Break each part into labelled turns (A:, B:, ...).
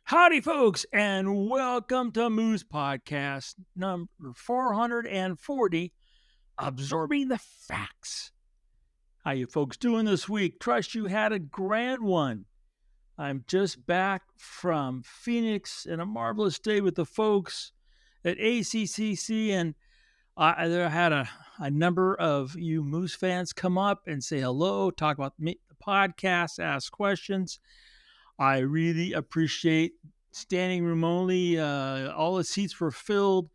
A: Howdy, folks, and welcome to Moose Podcast number 440, Absorbing the Facts. How you folks doing this week? Trust you had a grand one. I'm just back from Phoenix and a marvelous day with the folks at ACCC, and I had a number of you Moose fans come up and say hello, talk about the podcast, ask questions. I really appreciate standing room only. All the seats were filled.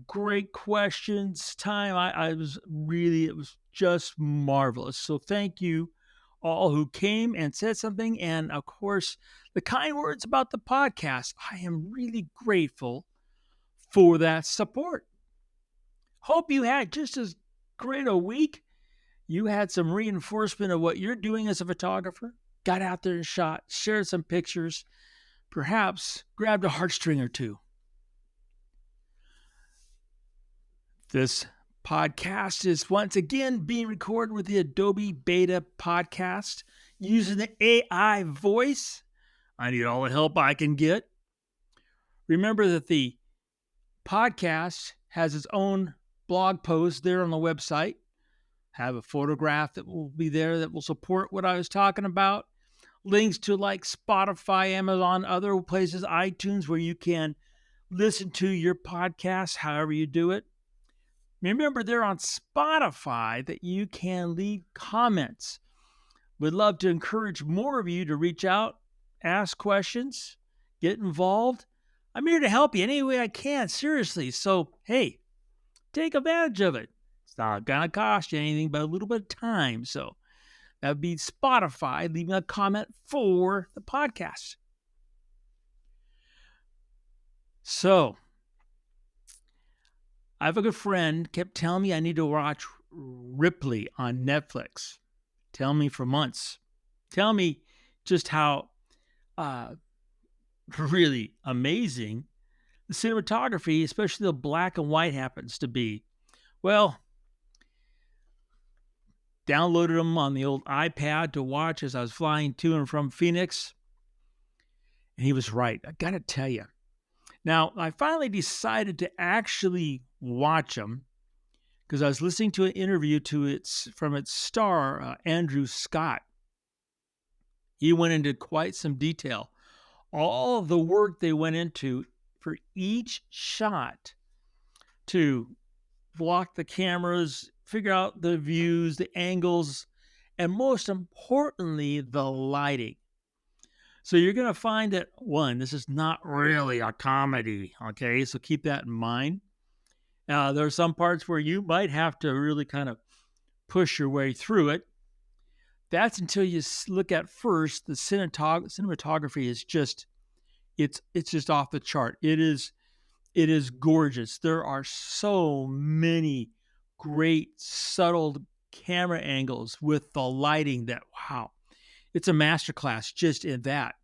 A: Great questions. It was just marvelous. So thank you all who came and said something. And of course, the kind words about the podcast. I am really grateful for that support. Hope you had just as great a week. You had some reinforcement of what you're doing as a photographer. Got out there and shot, shared some pictures, perhaps grabbed a heartstring or two. This podcast is once again being recorded with the Adobe Beta Podcast using the AI voice. I need all the help I can get. Remember that the podcast has its own blog post there on the website. Have a photograph that will be there that will support what I was talking about. Links to like Spotify, Amazon, other places, iTunes, where you can listen to your podcast however you do it. Remember, they're on Spotify that you can leave comments. Would love to encourage more of you to reach out, ask questions, get involved. I'm here to help you any way I can, seriously. So, hey, take advantage of it. It's not going to cost you anything but a little bit of time. So, that would be Spotify, leaving a comment for the podcast. So, I have a good friend kept telling me I need to watch Ripley on Netflix. Tell me for months. Tell me just how really amazing the cinematography, especially the black and white, happens to be. Well, downloaded them on the old iPad to watch as I was flying to and from Phoenix. And he was right. I got to tell you. Now, I finally decided to actually watch them because I was listening to an interview from its star, Andrew Scott. He went into quite some detail. All of the work they went into for each shot to block the cameras, figure out the views, the angles, and most importantly, the lighting. So you're going to find that, one, this is not really a comedy, okay? So keep that in mind. There are some parts where you might have to really kind of push your way through it. That's until you look at first, the cinematography is just, it's just off the chart. It is gorgeous. There are so many great subtle camera angles with the lighting that, wow, it's a masterclass just in that.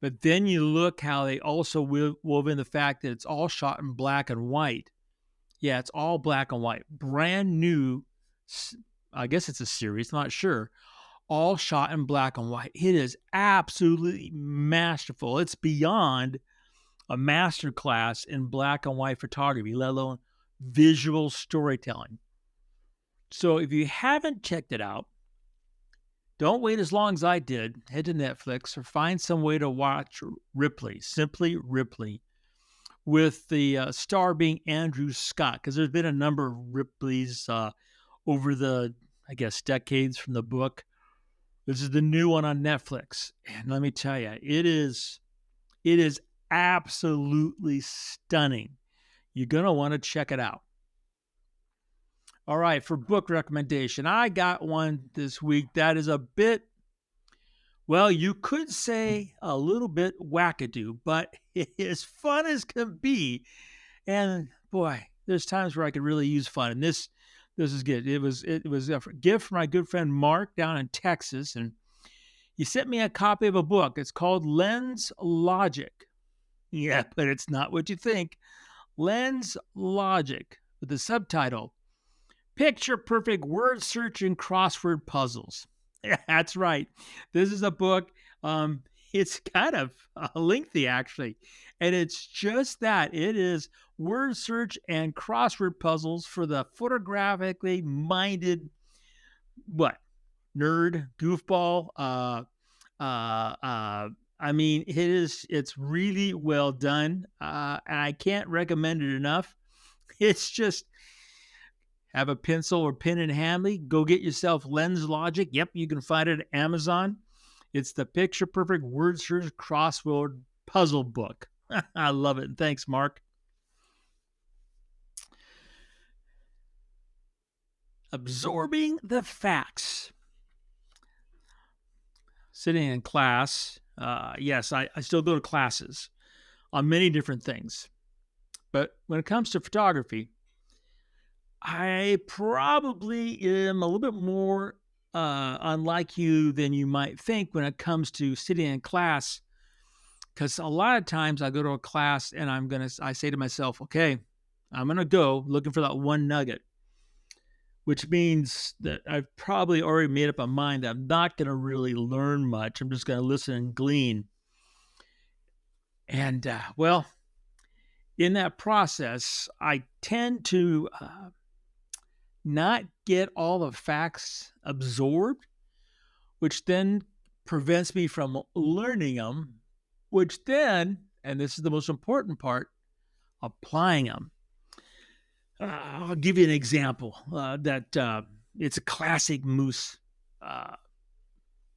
A: But then you look how they also wove in the fact that it's all shot in black and white. Yeah, it's all black and white. Brand new, I guess it's a series, I'm not sure. All shot in black and white. It is absolutely masterful. It's beyond a masterclass in black and white photography, let alone visual storytelling. So if you haven't checked it out, don't wait as long as I did. Head to Netflix or find some way to watch Ripley, simply Ripley, with the star being Andrew Scott, because there's been a number of Ripleys over the, I guess, decades from the book. This is the new one on Netflix. And let me tell you, it is absolutely stunning. You're going to want to check it out. All right, for book recommendation, I got one this week that is a bit, well, you could say a little bit wackadoo, but it is fun as can be. And boy, there's times where I could really use fun. And this is good. It was a gift from my good friend Mark down in Texas, and he sent me a copy of a book. It's called Lens Logic. Yeah, but it's not what you think. Lens Logic, with the subtitle, Picture Perfect Word Search and Crossword Puzzles. Yeah, that's right. This is a book. It's kind of lengthy, actually. And it's just that it is word search and crossword puzzles for the photographically minded, what, nerd, goofball. I mean, it's really well done. And I can't recommend it enough. It's just have a pencil or pen in handy. Go get yourself Lens Logic. Yep, you can find it at Amazon. It's the picture perfect word search crossword puzzle book. I love it. Thanks, Mark. Absorbing the facts. Sitting in class. Yes, I still go to classes on many different things. But when it comes to photography, I probably am a little bit more unlike you than you might think when it comes to sitting in class. Because a lot of times I go to a class and I say to myself, okay, I'm going to go looking for that one nugget, which means that I've probably already made up my mind that I'm not going to really learn much. I'm just going to listen and glean. And, well, in that process, I tend to not get all the facts absorbed, which then prevents me from learning them, which then, and this is the most important part, applying them. I'll give you an example that it's a classic moose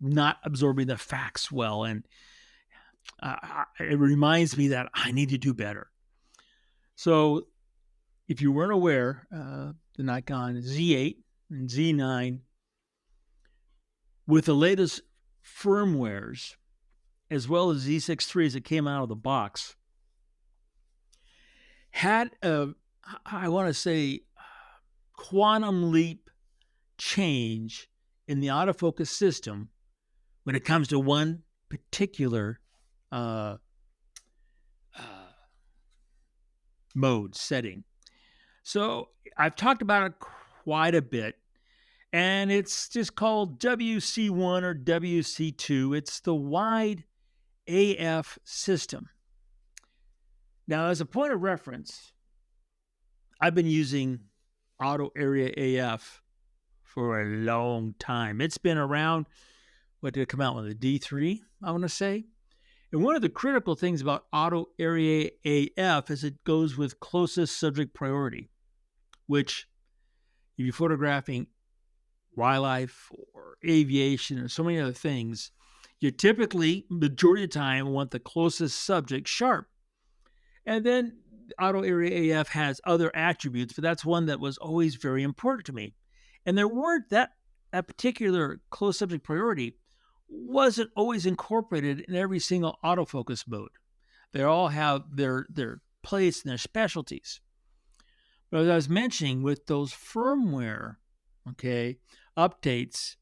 A: not absorbing the facts well, and it reminds me that I need to do better. So if you weren't aware, the Nikon Z8 and Z9, with the latest firmwares, as well as Z6 IIIs that came out of the box, had I want to say, quantum leap change in the autofocus system when it comes to one particular mode setting. So I've talked about it quite a bit, and it's just called WC1 or WC2. It's the wide AF system. Now, as a point of reference, I've been using Auto Area AF for a long time. It's been around, what did it come out with, a D3, I want to say? And one of the critical things about Auto Area AF is it goes with closest subject priority, which if you're photographing wildlife or aviation or so many other things, you typically, majority of the time, want the closest subject sharp. And then Auto Area AF has other attributes, but that's one that was always very important to me. And there weren't that particular close subject priority wasn't always incorporated in every single autofocus mode. They all have their place and their specialties. But as I was mentioning, with those firmware, updates,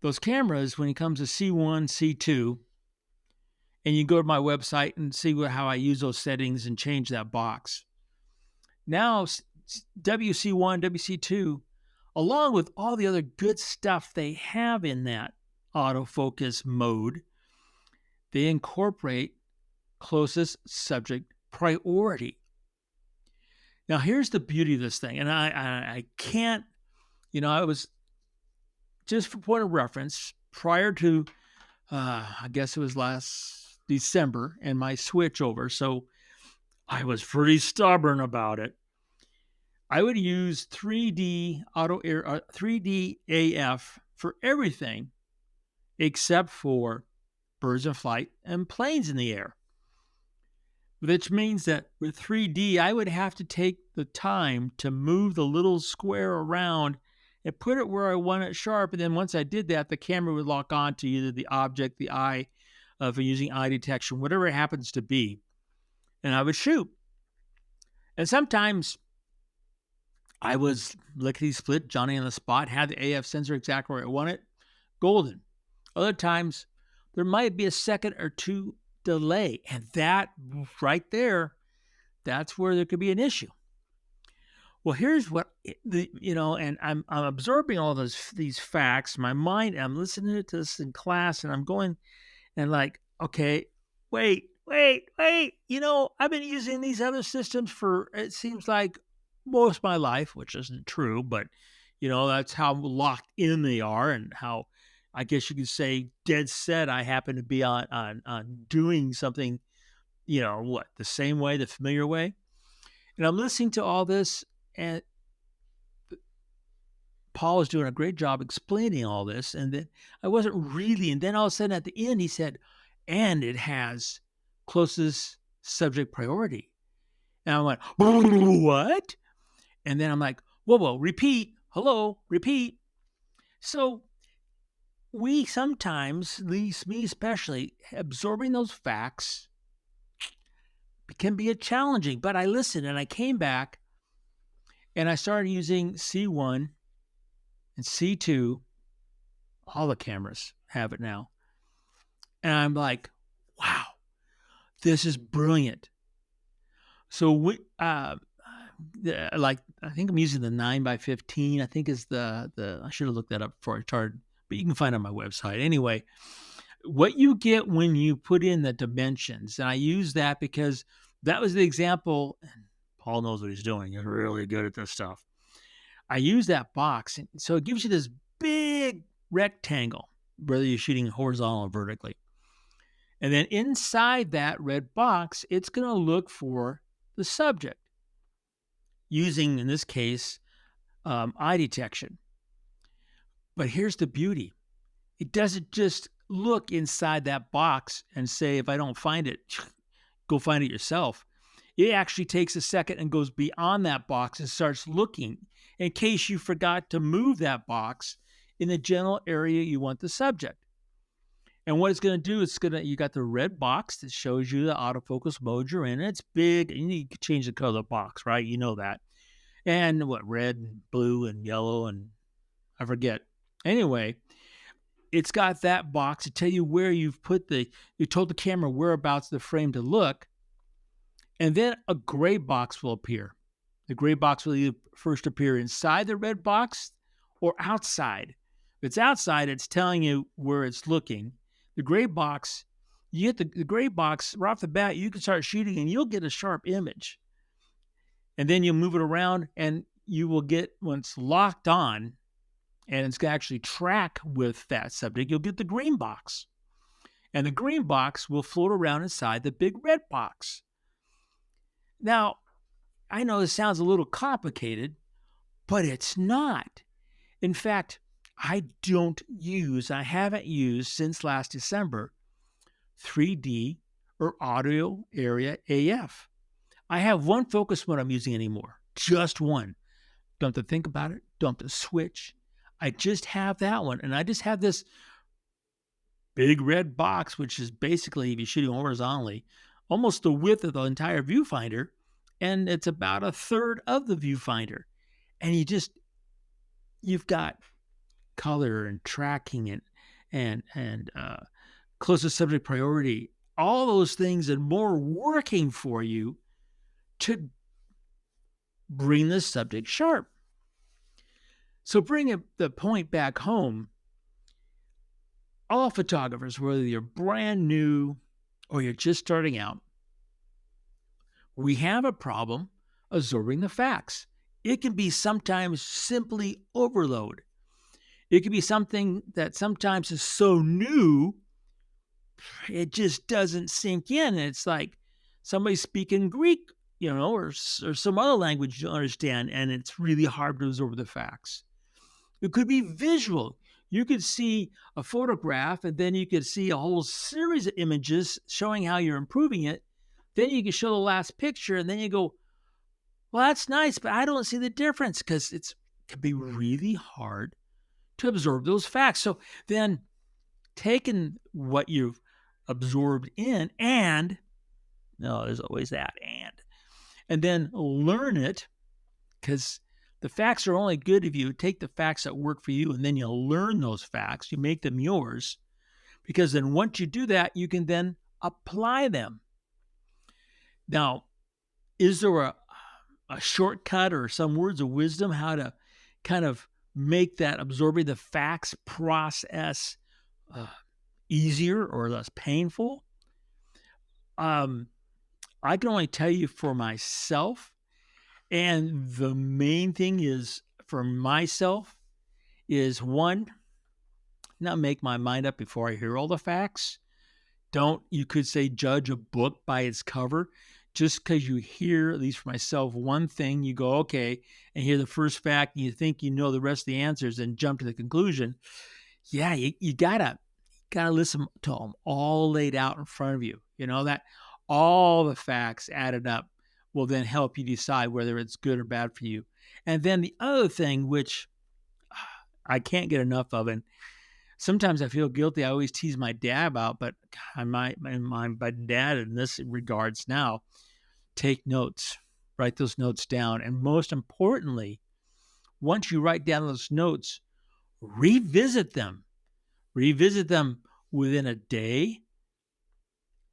A: those cameras, when it comes to C1, C2, and you go to my website and see how I use those settings and change that box. Now, WC1, WC2, along with all the other good stuff they have in that autofocus mode, they incorporate closest subject priority. Now, here's the beauty of this thing, and I can't, I was, just for point of reference, prior to, I guess it was last December, and my switch over, so I was pretty stubborn about it. I would use 3D AF for everything except for birds in flight and planes in the air. Which means that with 3D, I would have to take the time to move the little square around and put it where I want it sharp. And then once I did that, the camera would lock on to either the object, the eye, for using eye detection, whatever it happens to be. And I would shoot. And sometimes I was lickety-split, Johnny on the spot, had the AF sensor exactly where I want it, golden. Other times, there might be a second or two delay, and that right there, that's where there could be an issue. Well, here's what and I'm absorbing all these facts. My mind, I'm listening to this in class, and I'm going, and like, okay, wait. I've been using these other systems for, it seems like, most of my life, which isn't true, but that's how locked in they are, and how, I guess you could say, dead set I happen to be on doing something, the same way, the familiar way. And I'm listening to all this, and Paul was doing a great job explaining all this, and then I wasn't really, and then all of a sudden at the end he said, and it has closest subject priority. And I went, what? And then I'm like, whoa, repeat, hello, repeat. So we sometimes, at least me especially, absorbing those facts can be a challenging, but I listened and I came back and I started using C1 and C2. All the cameras have it now. And I'm like, wow, this is brilliant. So like, I think I'm using the 9x15. I think is the I should have looked that up before I started, but you can find it on my website. Anyway, what you get when you put in the dimensions, and I use that because that was the example, and Paul knows what he's doing. He's really good at this stuff. I use that box, and so it gives you this big rectangle, whether you're shooting horizontal or vertically. And then inside that red box, it's going to look for the subject using, in this case, eye detection. But here's the beauty. It doesn't just look inside that box and say, if I don't find it, go find it yourself. It actually takes a second and goes beyond that box and starts looking in case you forgot to move that box in the general area you want the subject. And what it's going to do, you got the red box that shows you the autofocus mode you're in. It's big, and you can change the color of the box, right? You know that. And red and blue and yellow, and I forget. Anyway, it's got that box to tell you where you've put you told the camera whereabouts the frame to look. And then a gray box will appear. The gray box will either first appear inside the red box or outside. If it's outside, it's telling you where it's looking. The gray box, you get the gray box right off the bat, you can start shooting and you'll get a sharp image. And then you move it around and you will get, when it's locked on and it's going to actually track with that subject, you'll get the green box. And the green box will float around inside the big red box. Now, I know this sounds a little complicated, but it's not. In fact, I haven't used since last December 3D or audio area AF. I have one focus mode I'm using anymore, just one. Don't have to think about it, don't have to switch. I just have that one, and I just have this big red box, which is basically, if you're shooting horizontally, almost the width of the entire viewfinder, and it's about a third of the viewfinder. And you've got color and tracking and closest subject priority, all those things and more working for you to bring the subject sharp. So bring the point back home. All photographers, whether you're brand new or you're just starting out, we have a problem absorbing the facts. It can be sometimes simply overload. It can be something that sometimes is so new, it just doesn't sink in. It's like somebody speaking Greek, or some other language you don't understand, and it's really hard to absorb the facts. It could be visual. You could see a photograph, and then you could see a whole series of images showing how you're improving it. Then you can show the last picture, and then you go, well, that's nice, but I don't see the difference, because it can be really hard to absorb those facts. So then taking what you've absorbed in there's always that and then learn it, because the facts are only good if you take the facts that work for you and then you learn those facts, you make them yours, because then once you do that, you can then apply them. Now, is there a shortcut or some words of wisdom how to kind of make that absorbing the facts process easier or less painful? Um, I can only tell you for myself. And the main thing is for myself is one, not make my mind up before I hear all the facts. Don't, you could say, judge a book by its cover. Just because you hear, at least for myself, one thing, you go, okay, and hear the first fact, and you think you know the rest of the answers and jump to the conclusion. Yeah, you gotta listen to them all laid out in front of you. You know, that all the facts added up will then help you decide whether it's good or bad for you. And then the other thing, which I can't get enough of, and sometimes I feel guilty. I always tease my dad about, but my dad in this regards now, take notes, write those notes down. And most importantly, once you write down those notes, revisit them. Revisit them within a day,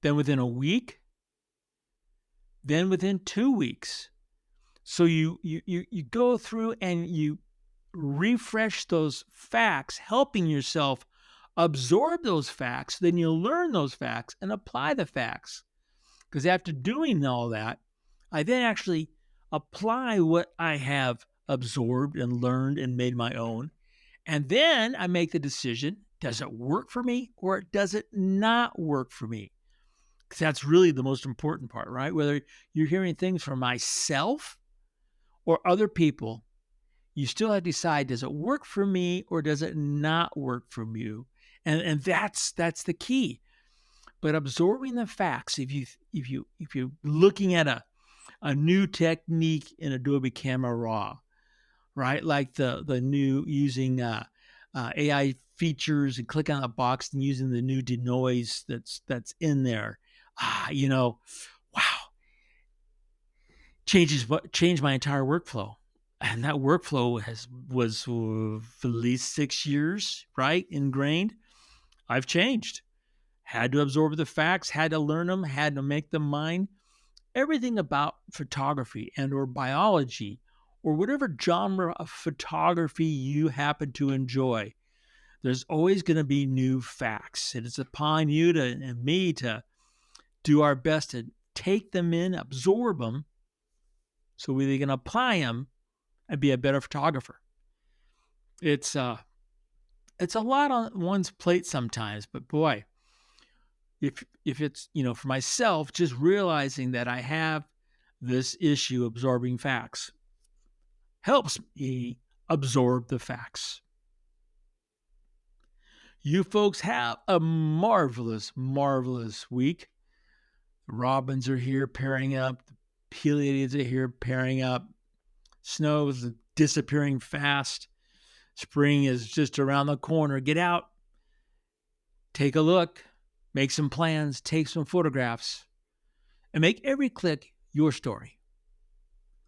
A: then within a week, then within 2 weeks. So you go through and you refresh those facts, helping yourself absorb those facts. Then you'll learn those facts and apply the facts. Because after doing all that, I then actually apply what I have absorbed and learned and made my own. And then I make the decision, does it work for me or does it not work for me? Because that's really the most important part, right? Whether you're hearing things from myself or other people, you still have to decide, does it work for me or does it not work for you? And that's the key. But absorbing the facts, if you're looking at a new technique in Adobe Camera Raw, right? Like the new using AI features and click on a box and using the new denoise that's in there. Wow, changed my entire workflow. And that workflow was for at least 6 years, right? Ingrained. I've changed. Had to absorb the facts, had to learn them, had to make them mine. Everything about photography and or biology or whatever genre of photography you happen to enjoy, there's always going to be new facts. And it's upon you and me to do our best to take them in, absorb them, so we can apply them and be a better photographer. It's a lot on one's plate sometimes, but boy, if it's, for myself, just realizing that I have this issue absorbing facts helps me absorb the facts. You folks have a marvelous, marvelous week. The robins are here pairing up. The Pleiades are here pairing up. Snow is disappearing fast. Spring is just around the corner. Get out. Take a look. Make some plans. Take some photographs. And make every click your story.